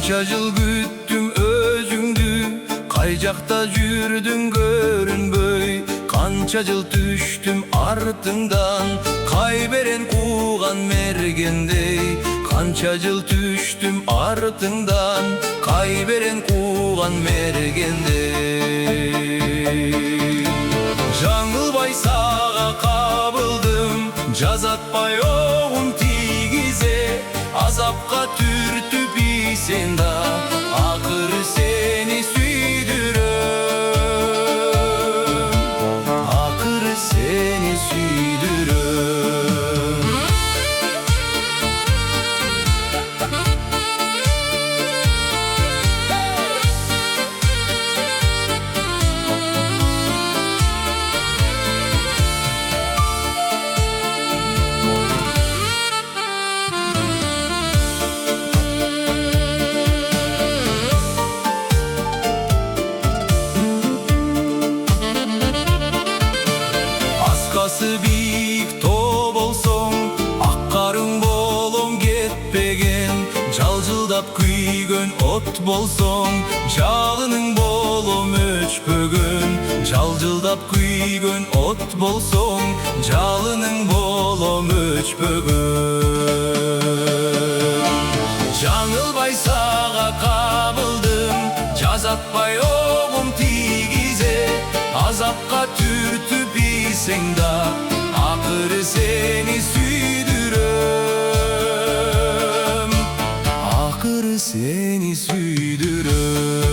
Kança yıl güttüm özüңdü, kayjakta жүрдүң көрүнбөй. Kança yıl düştüm артыңдан, кайберен кууган мергендей. Kança yıl düştüm артыңдан, кайберен кууган мергендей. Жаңылбай сага кабылдым, жазатпай оғум тийгизе. Azapka түртүп исең да, акыры сени сүйдүрөм, акыры сени сүйдүрөм. Biyik too bolsoң, аккарың болом кетпеген. Жалжылдап күйгөн от болсоң, жалының болом өчпөгөн. Жалжылдап күйгөн от болсоң, жалының болом өчпөгөн. Жаңылбай сага кабылдым, жазатпай оғум тийгизе. Azapka түртүп исең да, акыры сени сүйдүрөм, акыры сени сүйдүрөм.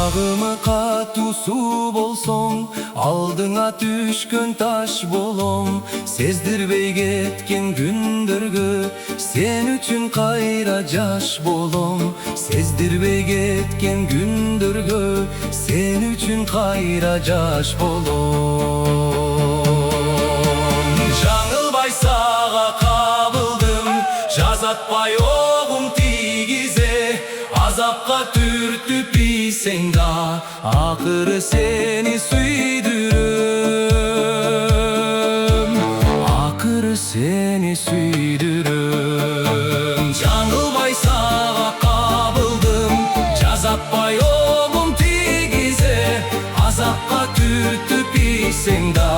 Агымы катуу суу болсоң, алдыңа түшкөн таш болом. Сездирбей кеткен күндөргө, сен үчүн кайра жаш болом. Сездирбей кеткен күндөргө, сен үчүн кайра жаш болом. Жаңылбай сага кабылдым, жазатпай оғум тийгизе. Azapka түртүп исең да, акыры сени сүйдүрөм, акыры сени сүйдүрөм. Жаңылбай сага кабылдым, жазатпай оғум тийгизе. Азапка түртүп исең да,